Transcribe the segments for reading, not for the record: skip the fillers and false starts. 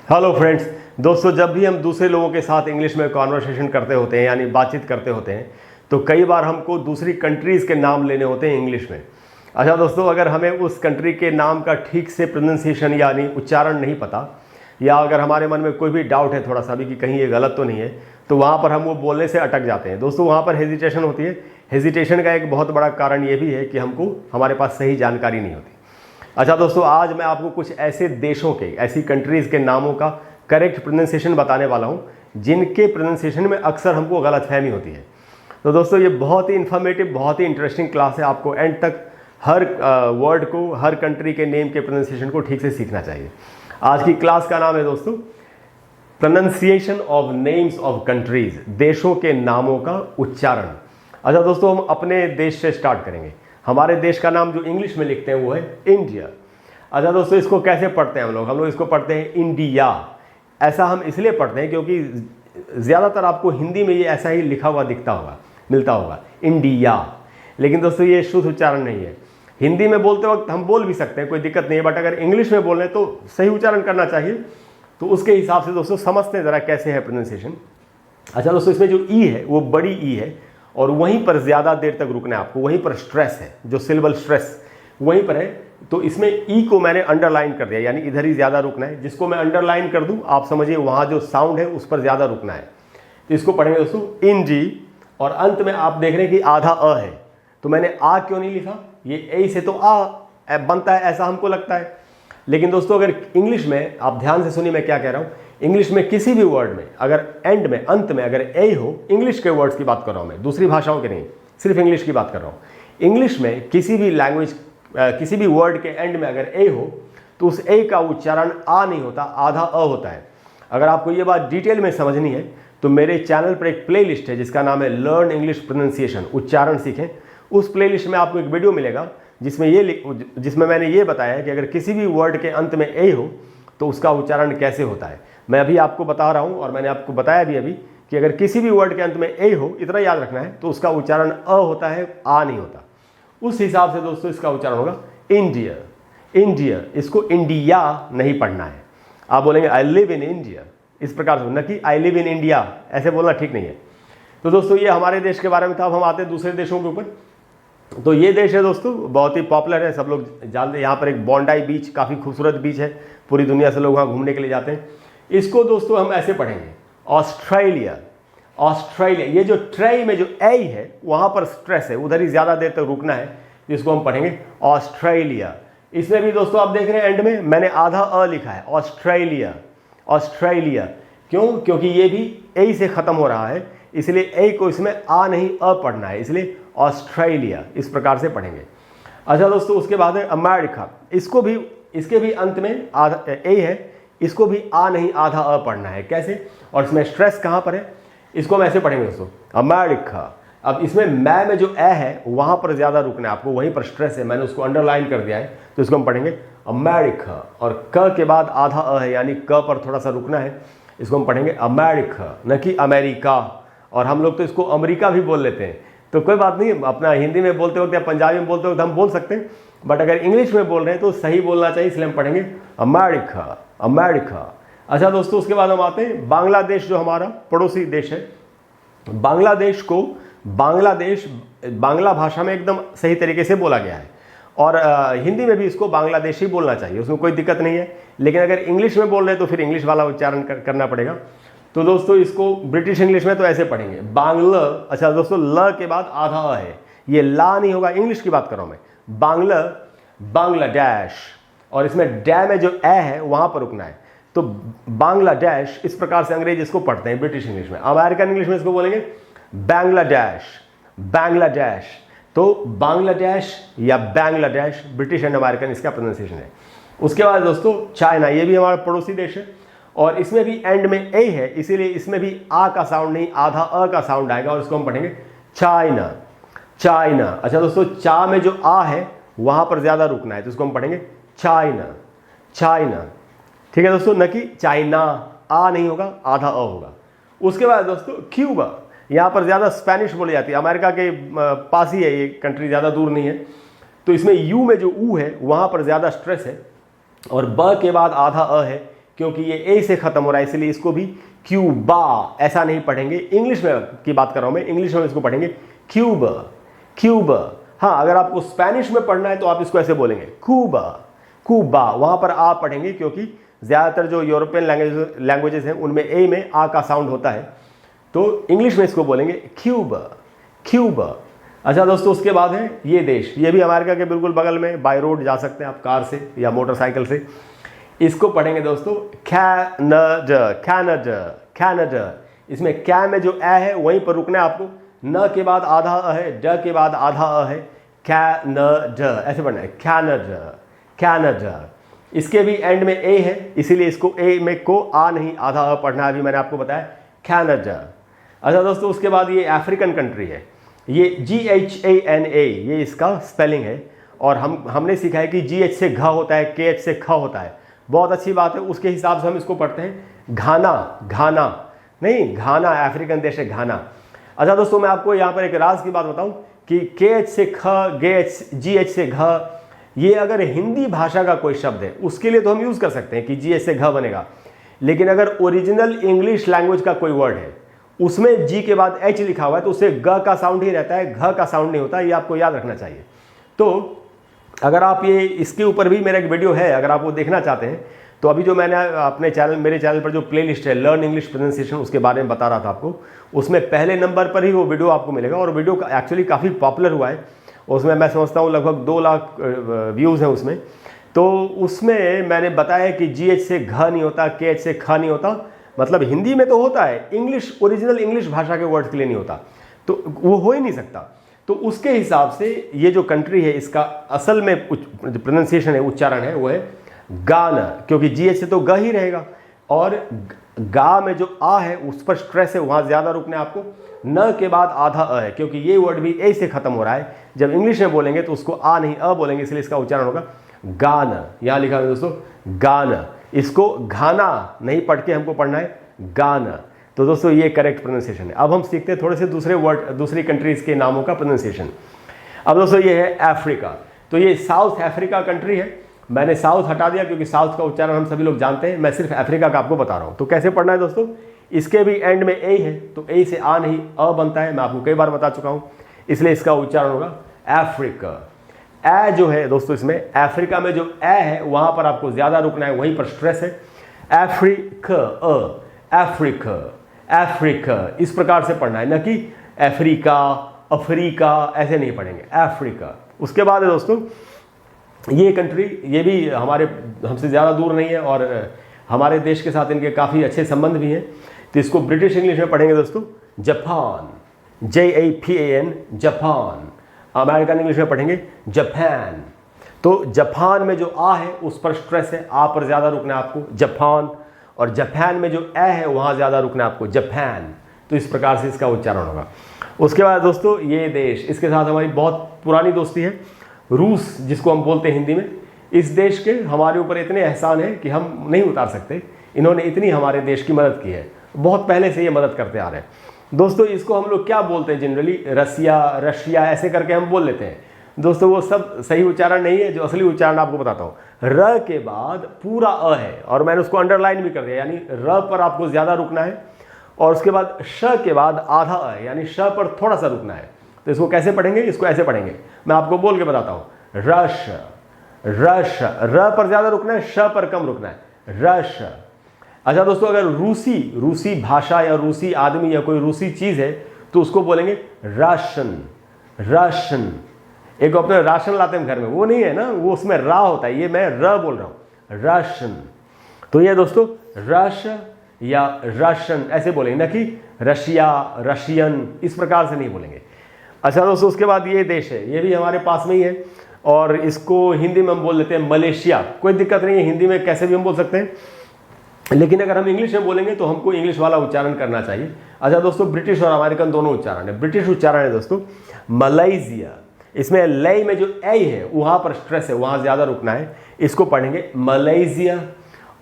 Hello friends. दोस्तों, जब भी हम दूसरे लोगों के साथ इंग्लिश में कॉन्वर्सेशन करते होते हैं यानी बातचीत करते होते हैं तो कई बार हमको दूसरी कंट्रीज़ के नाम लेने होते हैं इंग्लिश में। अच्छा दोस्तों, अगर हमें उस कंट्री के नाम का ठीक से प्रोनाउंसिएशन यानी उच्चारण नहीं पता, या अगर हमारे मन में कोई भी डाउट है थोड़ा सा भी कि कहीं ये गलत तो नहीं है, तो वहाँ पर हम वो बोलने से अटक जाते हैं। दोस्तों, वहाँ पर हेजिटेशन होती है। हेजिटेशन का एक बहुत बड़ा कारण ये भी है कि हमारे पास सही जानकारी नहीं होती। अच्छा दोस्तों, आज मैं आपको कुछ ऐसे देशों के, ऐसी कंट्रीज़ के नामों का करेक्ट प्रोनाउंसिएशन बताने वाला हूँ जिनके प्रोनाउंसिएशन में अक्सर हमको गलतफहमी होती है। तो दोस्तों, ये बहुत ही इन्फॉर्मेटिव, बहुत ही इंटरेस्टिंग क्लास है। आपको एंड तक हर वर्ड को, हर कंट्री के नेम के प्रोनाउंसिएशन को ठीक से सीखना चाहिए। आज की क्लास का नाम है दोस्तों pronunciation of names of countries, देशों के नामों का उच्चारण। अच्छा दोस्तों, हम अपने देश से स्टार्ट करेंगे। हमारे देश का नाम जो इंग्लिश में लिखते हैं वो है इंडिया। अच्छा दोस्तों, इसको कैसे पढ़ते हैं हम लोग इसको पढ़ते हैं इंडिया। ऐसा हम इसलिए पढ़ते हैं क्योंकि ज़्यादातर आपको हिंदी में ये ऐसा ही लिखा हुआ मिलता होगा इंडिया। लेकिन दोस्तों, ये शुद्ध उच्चारण नहीं है। हिंदी में बोलते वक्त हम बोल भी सकते हैं, कोई दिक्कत नहीं है, बट अगर इंग्लिश में बोल रहे हैं तो सही उच्चारण करना चाहिए। तो उसके हिसाब से दोस्तों समझते हैं ज़रा कैसे है प्रोनाउंसिएशन। अच्छा दोस्तों, इसमें जो ई है वो बड़ी ई है और वहीं पर ज़्यादा देर तक रुकना है आपको, वहीं पर स्ट्रेस है, जो सिलेबल स्ट्रेस वहीं पर है। तो इसमें ई को मैंने अंडरलाइन कर दिया, यानी इधर ही ज़्यादा रुकना है। जिसको मैं अंडरलाइन कर दूं, आप समझिए वहाँ जो साउंड है उस पर ज़्यादा रुकना है। तो इसको पढ़ेंगे दोस्तों इंडी, और अंत में आप देख रहे हैं कि आधा अ है। तो मैंने आ क्यों नहीं लिखा? ये ए से तो आ बनता है ऐसा हमको लगता है। लेकिन दोस्तों, अगर इंग्लिश में, आप ध्यान से सुनिए मैं क्या कह रहा हूँ, इंग्लिश में किसी भी वर्ड में अगर एंड में, अंत में अगर ए हो, इंग्लिश के वर्ड्स की बात कर रहा हूँ मैं, दूसरी भाषाओं के नहीं, सिर्फ इंग्लिश की बात कर रहा हूँ। इंग्लिश में किसी भी लैंग्वेज, किसी भी वर्ड के एंड में अगर ए हो तो उस ए का उच्चारण आ नहीं होता, आधा अ होता है। अगर आपको ये बात डिटेल में समझनी है तो मेरे चैनल पर एक प्लेलिस्ट है जिसका नाम है लर्न इंग्लिश प्रोनाउंसिएशन, उच्चारण सीखें। उस प्लेलिस्ट में आपको एक वीडियो मिलेगा जिसमें मैंने ये बताया है कि अगर किसी भी वर्ड के अंत में ए हो तो उसका उच्चारण कैसे होता है। मैं अभी आपको बता रहा हूँ और मैंने आपको बताया भी अभी कि अगर किसी भी वर्ड के अंत में ए हो, इतना याद रखना है, तो उसका उच्चारण अ होता है, आ नहीं होता। उस हिसाब से दोस्तों इसका उच्चारण होगा इंडिया। इंडिया, इसको इंडिया नहीं पढ़ना है। आप बोलेंगे आई लिव इन इंडिया, इस प्रकार से, न कि आई लिव इन इंडिया, ऐसे बोलना ठीक नहीं है। तो दोस्तों, ये हमारे देश के बारे में था। अब हम आते हैं दूसरे देशों के ऊपर। तो ये देश है दोस्तों, बहुत ही पॉपुलर है, सब लोग जानते हैं। यहाँ पर एक बॉन्डाई बीच, काफ़ी खूबसूरत बीच है, पूरी दुनिया से लोग वहाँ घूमने के लिए जाते हैं। इसको दोस्तों हम ऐसे पढ़ेंगे ऑस्ट्रेलिया। ऑस्ट्रेलिया, ये जो ट्राई में जो ए है वहाँ पर स्ट्रेस है, उधर ही ज़्यादा देर तक रुकना है, इसको हम पढ़ेंगे ऑस्ट्रेलिया। इसमें भी दोस्तों आप देख रहे हैं एंड में मैंने आधा अ लिखा है, ऑस्ट्रेलिया। ऑस्ट्रेलिया क्यों? क्योंकि ये भी ए से ख़त्म हो रहा है, इसलिए ए को इसमें आ नहीं अ पढ़ना है, इसलिए ऑस्ट्रेलिया इस प्रकार से पढ़ेंगे। अच्छा दोस्तों, उसके बाद है अमेरिका। इसके भी अंत में आधा ए है, इसको भी आ नहीं आधा अ पढ़ना है। कैसे? और इसमें स्ट्रेस कहाँ पर है? इसको हम ऐसे पढ़ेंगे दोस्तों, अमेरिका। अब इसमें मैं में जो ए है वहाँ पर ज़्यादा रुकना है आपको, वहीं पर स्ट्रेस है, मैंने उसको अंडरलाइन कर दिया है। तो इसको हम पढ़ेंगे अमेरिका, और क के बाद आधा अ है, यानी क पर थोड़ा सा रुकना है, इसको हम पढ़ेंगे अमेरिका, न कि अमेरिका। और हम लोग तो इसको अमेरिका भी बोल लेते हैं, तो कोई बात नहीं, अपना हिंदी में बोलते वक्त या पंजाबी में बोलते वक्त हम बोल सकते हैं, बट अगर इंग्लिश में बोल रहे हैं तो सही बोलना चाहिए, इसलिए हम पढ़ेंगे अमेरिका, अमेरिका। अच्छा दोस्तों, उसके बाद हम आते हैं बांग्लादेश, जो हमारा पड़ोसी देश है। बांग्लादेश को बांग्ला भाषा में एकदम सही तरीके से बोला गया है, और हिंदी में भी इसको बांग्लादेशी बोलना चाहिए, उसमें कोई दिक्कत नहीं है। लेकिन अगर इंग्लिश में बोल रहे हैं तो फिर इंग्लिश वाला उच्चारण करना पड़ेगा। तो दोस्तों, इसको ब्रिटिश इंग्लिश में तो ऐसे पढ़ेंगे बांग्ला। अच्छा दोस्तों, ल के बाद आधा अ है, ये ला नहीं होगा, इंग्लिश की बात कर रहा हूँ मैं। बांग्ला, बांग्लादेश, और इसमें डै में जो ए है वहाँ पर रुकना है, तो बांग्लादेश। इस प्रकार से अंग्रेज इसको पढ़ते हैं ब्रिटिश इंग्लिश में। अमेरिकन इंग्लिश में इसको बोलेंगे बांग्लादेश, बांग्लादेश। तो बांग्लादेश या बांग्लादेश, ब्रिटिश एंड अमेरिकन इसका प्रोनाउंसिएशन है। उसके बाद दोस्तों चाइना, ये भी हमारा पड़ोसी देश है, और इसमें भी एंड में ए है, इसीलिए इसमें भी आ का साउंड नहीं, आधा अ का साउंड आएगा, और इसको हम पढ़ेंगे चाइना, चाइना। अच्छा दोस्तों, चा में जो आ है वहाँ पर ज़्यादा रुकना है, तो इसको हम पढ़ेंगे चाइना, चाइना। ठीक है दोस्तों, न कि चाइना, आ नहीं होगा, आधा अ होगा। उसके बाद दोस्तों क्यूबा, यहाँ पर ज़्यादा स्पेनिश बोली जाती है, अमेरिका के पास ही है ये कंट्री, ज़्यादा दूर नहीं है। तो इसमें यू में जो ऊ है वहाँ पर ज़्यादा स्ट्रेस है, और ब के बाद आधा अ है, क्योंकि ये ए से खत्म हो रहा है, इसलिए इसको भी क्यूबा ऐसा नहीं पढ़ेंगे। इंग्लिश में की बात कर रहा हूं मैं, इंग्लिश में इसको पढ़ेंगे क्यूब, क्यूब। हाँ, अगर आपको स्पेनिश में पढ़ना है तो आप इसको ऐसे बोलेंगे क्यूबा, क्यूबा। वहां पर आ पढ़ेंगे क्योंकि ज्यादातर जो यूरोपियन लैंग्वेजेस हैं उनमें ए में आ का साउंड होता है, तो इंग्लिश में इसको बोलेंगे क्यूब, क्यूब। अच्छा दोस्तों, उसके बाद है ये देश, ये भी अमेरिका के बिल्कुल बगल में, बाय रोड जा सकते हैं आप कार से या मोटरसाइकिल से। इसको पढ़ेंगे दोस्तों कैनाडा, कैनाडा, कैनाडा। इसमें कै में जो ए है वहीं पर रुकना है आपको, न के बाद आधा अ है, ड के बाद आधा अ है, कैनाडा ऐसे पढ़ना है, कैनाडा, कैनाडा। इसके भी एंड में ए है, इसीलिए इसको ए में को आ नहीं आधा अ पढ़ना है, अभी मैंने आपको बताया, कैनाडा। अच्छा दोस्तों, उसके बाद ये अफ्रीकन कंट्री है, ये GHANA, ये इसका स्पेलिंग है। और हमने सीखा है कि GH से घ होता है, KH से ख होता है, बहुत अच्छी बात है। उसके हिसाब से हम इसको पढ़ते हैं घाना, घाना नहीं, घाना अफ्रीकन देश है, घाना। अच्छा दोस्तों, मैं आपको यहाँ पर एक राज की बात बताऊँ कि KH से ख, GH से घ, ये अगर हिंदी भाषा का कोई शब्द है उसके लिए तो हम यूज़ कर सकते हैं कि GH से घ बनेगा, लेकिन अगर ओरिजिनल इंग्लिश लैंग्वेज का कोई वर्ड है उसमें जी के बाद एच लिखा हुआ है तो उससे ग का साउंड ही रहता है, घ का साउंड नहीं होता, ये आपको याद रखना चाहिए। तो अगर आप ये, इसके ऊपर भी मेरा एक वीडियो है, अगर आप वो देखना चाहते हैं तो अभी जो मैंने अपने चैनल, मेरे चैनल पर जो प्लेलिस्ट है लर्न इंग्लिश प्रोनाउंसिएशन, उसके बारे में बता रहा था आपको, उसमें पहले नंबर पर ही वो वीडियो आपको मिलेगा। और वीडियो एक्चुअली काफ़ी पॉपुलर हुआ है, उसमें मैं समझता हूँ लगभग 2 लाख व्यूज़ हैं उसमें। तो उसमें मैंने बताया कि GH से घ नहीं होता, KH से ख नहीं होता, मतलब हिंदी में तो होता है, इंग्लिश, ओरिजिनल इंग्लिश भाषा के वर्ड्स के लिए नहीं होता, तो वो हो ही नहीं सकता। तो उसके हिसाब से ये जो कंट्री है इसका असल में प्रोनाउंसिएशन है, उच्चारण है, वो है गाना, क्योंकि GH से तो ग ही रहेगा, और गा में जो आ है उस पर स्ट्रेस है, वहाँ ज़्यादा रुकना है आपको। न के बाद आधा अ है, क्योंकि ये वर्ड भी ए से खत्म हो रहा है, जब इंग्लिश में बोलेंगे तो उसको आ नहीं अ बोलेंगे, इसलिए इसका उच्चारण होगा गाना। यहाँ लिखा है दोस्तों गाना, इसको घाना नहीं पढ़ के हमको पढ़ना है गाना। तो दोस्तों ये करेक्ट प्रोनाउंसिएशन है। अब हम सीखते हैं थोड़े से दूसरे वर्ड, दूसरी कंट्रीज के नामों का प्रोनाउंसिएशन। अब दोस्तों ये है अफ्रीका, तो ये साउथ अफ्रीका कंट्री है। मैंने साउथ हटा दिया क्योंकि साउथ का उच्चारण हम सभी लोग जानते हैं, मैं सिर्फ अफ्रीका का आपको बता रहा हूँ। तो कैसे पढ़ना है दोस्तों, इसके भी एंड में ए है, तो ए से आ नहीं अ बनता है, मैं आपको कई बार बता चुका हूँ, इसलिए इसका उच्चारण होगा अफ्रीका। ए जो है दोस्तों, इसमें अफ्रीका में जो ए है वहाँ पर आपको ज़्यादा रुकना है, वहीं पर स्ट्रेस है। अफ्रीका, अफ्रीका, अफ्रीका, इस प्रकार से पढ़ना है, न कि अफ्रीका, अफ्रीका ऐसे नहीं पढ़ेंगे, अफ्रीका। उसके बाद है दोस्तों ये कंट्री, ये भी हमसे ज़्यादा दूर नहीं है और हमारे देश के साथ इनके काफ़ी अच्छे संबंध भी हैं, तो इसको ब्रिटिश इंग्लिश में पढ़ेंगे दोस्तों Japan, JAPAN, Japan. American English में पढ़ेंगे जापान। तो जापान में जो आ है उस पर स्ट्रेस है, आ पर ज़्यादा रुकना है आपको, जापान। और जापान में जो ए है वहाँ ज़्यादा रुकना है आपको, जापान। तो इस प्रकार से इसका उच्चारण होगा। उसके बाद दोस्तों ये देश, इसके साथ हमारी बहुत पुरानी दोस्ती है, रूस जिसको हम बोलते हैं हिंदी में। इस देश के हमारे ऊपर इतने एहसान है कि हम नहीं उतार सकते, इन्होंने इतनी हमारे देश की मदद की है, बहुत पहले से ये मदद करते आ रहे हैं दोस्तों। इसको हम लोग क्या बोलते हैं जनरली, रसिया, रशिया ऐसे करके हम बोल लेते हैं दोस्तों, वो सब सही उच्चारण नहीं है। जो असली उच्चारण आपको बताता हूँ, र के बाद पूरा अ है, और मैंने उसको अंडरलाइन भी कर दिया, यानी र पर आपको ज़्यादा रुकना है, और उसके बाद श के बाद आधा अ है, यानी श पर थोड़ा सा रुकना है। तो इसको कैसे पढ़ेंगे, इसको ऐसे पढ़ेंगे, मैं आपको बोल के बताता हूँ, रश, रश, र पर ज़्यादा रुकना है, श पर कम रुकना है, रश। अच्छा दोस्तों, अगर रूसी भाषा या रूसी आदमी या कोई रूसी चीज़ है तो उसको बोलेंगे राशन, राशन। एक अपने राशन लाते हैं घर में, वो नहीं है ना, वो उसमें रा होता है, ये मैं र बोल रहा हूँ, राशन। तो ये दोस्तों रश या राशन ऐसे बोलेंगे, ना कि रशिया, रशियन, इस प्रकार से नहीं बोलेंगे। अच्छा दोस्तों, उसके बाद ये देश है, ये भी हमारे पास में ही है, और इसको हिंदी में हम बोल लेते हैं मलेशिया। कोई दिक्कत नहीं है, हिंदी में कैसे भी हम बोल सकते हैं, लेकिन अगर हम इंग्लिश में बोलेंगे तो हमको इंग्लिश वाला उच्चारण करना चाहिए। अच्छा दोस्तों, ब्रिटिश और अमेरिकन दोनों उच्चारण है। ब्रिटिश उच्चारण है दोस्तों मलेशिया, इसमें लय में जो ए है वहाँ पर स्ट्रेस है, वहाँ ज़्यादा रुकना है, इसको पढ़ेंगे मलेशिया।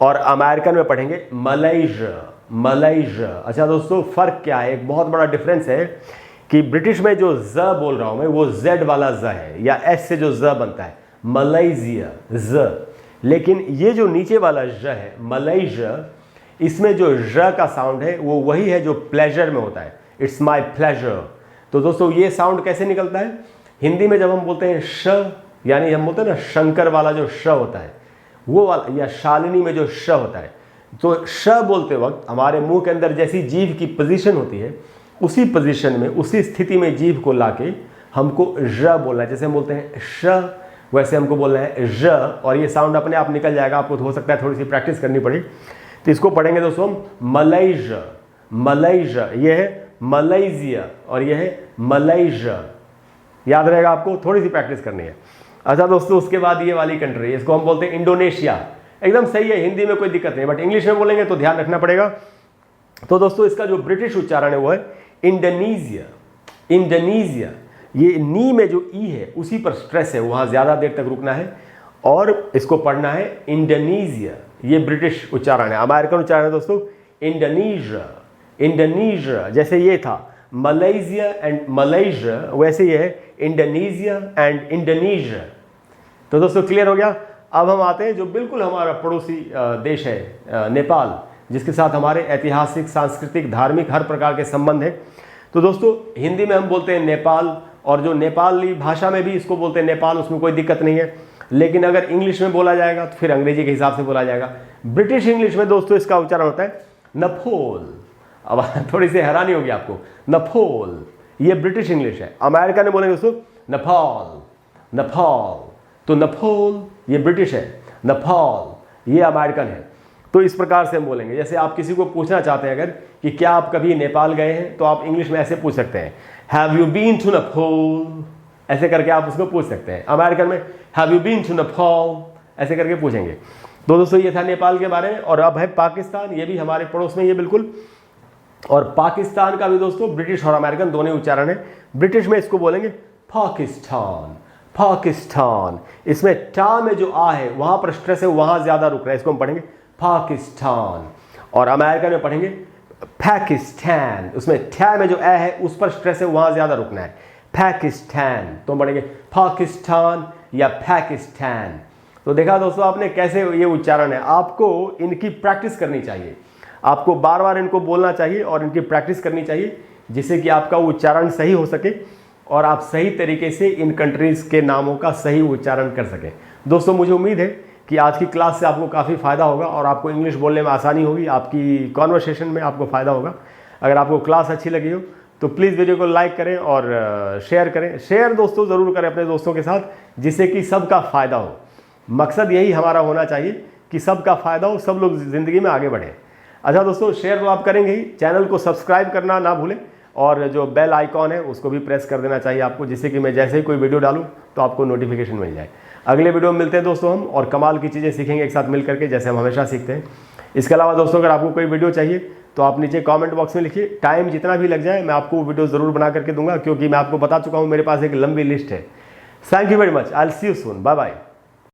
और अमेरिकन में पढ़ेंगे मलेशिया, मलेशिया। अच्छा दोस्तों, फ़र्क क्या है, एक बहुत बड़ा डिफरेंस है कि ब्रिटिश में जो ज बोल रहा हूँ मैं, वो जेड वाला ज है, या एस से जो ज बनता है, मलेशिया ज। लेकिन ये जो नीचे वाला ज है, मलय, इसमें जो ज का साउंड है वो वही है जो प्लेजर में होता है, इट्स माई प्लेजर। तो दोस्तों ये साउंड कैसे निकलता है? हिंदी में जब हम बोलते हैं श, यानी हम बोलते हैं ना शंकर वाला जो श होता है वो वाला, या शालिनी में जो श होता है, तो श बोलते वक्त हमारे मुंह के अंदर जैसी जीभ की पोजीशन होती है, उसी पोजीशन में, उसी स्थिति में जीभ को लाके हमको ज बोलना है। जैसे हम बोलते हैं श, वैसे हमको बोलना है ज, और ये साउंड अपने आप निकल जाएगा। आपको हो सकता है थोड़ी सी प्रैक्टिस करनी पड़े। तो इसको पढ़ेंगे दोस्तों हम मलैज, मलैज, ये है मलेशिया और ये है मलैज। याद रहेगा आपको, थोड़ी सी प्रैक्टिस करनी है। अच्छा दोस्तों, उसके बाद ये वाली कंट्री, इसको हम बोलते हैं इंडोनेशिया। एकदम सही है, हिंदी में कोई दिक्कत नहीं, बट इंग्लिश में बोलेंगे तो ध्यान रखना पड़ेगा। तो दोस्तों इसका जो ब्रिटिश उच्चारण है वो है इंडोनेशिया, इंडोनेशिया। ये नी में जो ई है उसी पर स्ट्रेस है, वहां ज्यादा देर तक रुकना है और इसको पढ़ना है इंडोनेशिया। ये ब्रिटिश उच्चारण है। अमेरिकन उच्चारण है दोस्तों इंडोनेशिया, इंडोनेशिया। जैसे ये था मलेशिया एंड मलेशिया, वैसे ये है इंडोनेशिया एंड इंडोनेशिया। तो दोस्तों क्लियर हो गया। अब हम आते हैं जो बिल्कुल हमारा पड़ोसी देश है नेपाल, जिसके साथ हमारे ऐतिहासिक, सांस्कृतिक, धार्मिक हर प्रकार के संबंध हैं। तो दोस्तों हिंदी में हम बोलते हैं नेपाल, और जो नेपाली भाषा में भी इसको बोलते हैं नेपाल, उसमें कोई दिक्कत नहीं है। लेकिन अगर इंग्लिश में बोला जाएगा तो फिर अंग्रेजी के हिसाब से बोला जाएगा। ब्रिटिश इंग्लिश में दोस्तों इसका उच्चारण होता है नफोल। अब थोड़ी सी हैरानी होगी आपको, नफोल ये ब्रिटिश इंग्लिश है। अमेरिका ने बोलेंगे दोस्तों नेपाल, नेपाल। तो नफोल ये ब्रिटिश है, नेपाल ये अमेरिकन है। तो इस प्रकार से हम बोलेंगे। जैसे आप किसी को पूछना चाहते हैं अगर कि क्या आप कभी नेपाल गए हैं, तो आप इंग्लिश में ऐसे पूछ सकते हैं, have you been to Nepal, ऐसे करके आप उसको पूछ सकते हैं। अमेरिकन में have you been to Nepal, ऐसे करके पूछेंगे। तो दोस्तों ये था नेपाल के बारे में। और अब है पाकिस्तान, ये भी हमारे पड़ोस में, ये बिल्कुल। और पाकिस्तान का भी दोस्तों ब्रिटिश और अमेरिकन दोनों ही उच्चारण है। ब्रिटिश में इसको बोलेंगे पाकिस्तान, पाकिस्तान। इसमें टा में जो आ है वहां पर स्ट्रेस है, वहां ज्यादा रुक रहा है, इसको हम पढ़ेंगे पाकिस्तान। और अमेरिकन में पढ़ेंगे पाकिस्तान, उसमें ठा में जो ए है उस पर स्ट्रेस है, वहां ज्यादा रुकना है, पाकिस्तान। तो हम पढ़ेंगे पाकिस्तान या पाकिस्तान। तो देखा दोस्तों आपने कैसे ये उच्चारण है। आपको इनकी प्रैक्टिस करनी चाहिए, आपको बार बार इनको बोलना चाहिए और इनकी प्रैक्टिस करनी चाहिए, जिससे कि आपका उच्चारण सही हो सके और आप सही तरीके से इन कंट्रीज के नामों का सही उच्चारण कर सकें। दोस्तों मुझे उम्मीद है कि आज की क्लास से आपको काफ़ी फ़ायदा होगा और आपको इंग्लिश बोलने में आसानी होगी, आपकी कॉन्वर्सेशन में आपको फ़ायदा होगा। अगर आपको क्लास अच्छी लगी हो तो प्लीज़ वीडियो को लाइक करें और शेयर करें। शेयर दोस्तों ज़रूर करें अपने दोस्तों के साथ, जिससे कि सबका फ़ायदा हो। मकसद यही हमारा होना चाहिए कि सबका फ़ायदा हो, सब लोग ज़िंदगी में आगे बढ़ें। अच्छा दोस्तों, शेयर तो आप करेंगे ही, चैनल को सब्सक्राइब करना ना भूलें और जो बेल आइकॉन है उसको भी प्रेस कर देना चाहिए आपको, जिससे कि मैं जैसे ही कोई वीडियो डालूं तो आपको नोटिफिकेशन मिल जाए। अगले वीडियो में मिलते हैं दोस्तों हम, और कमाल की चीज़ें सीखेंगे एक साथ मिल करके, जैसे हम हमेशा सीखते हैं। इसके अलावा दोस्तों अगर आपको कोई वीडियो चाहिए तो आप नीचे कमेंट बॉक्स में लिखिए। टाइम जितना भी लग जाए मैं आपको वीडियो ज़रूर बना करके दूंगा, क्योंकि मैं आपको बता चुका हूँ मेरे पास एक लंबी लिस्ट है। Thank you very much, I will see you soon, bye bye.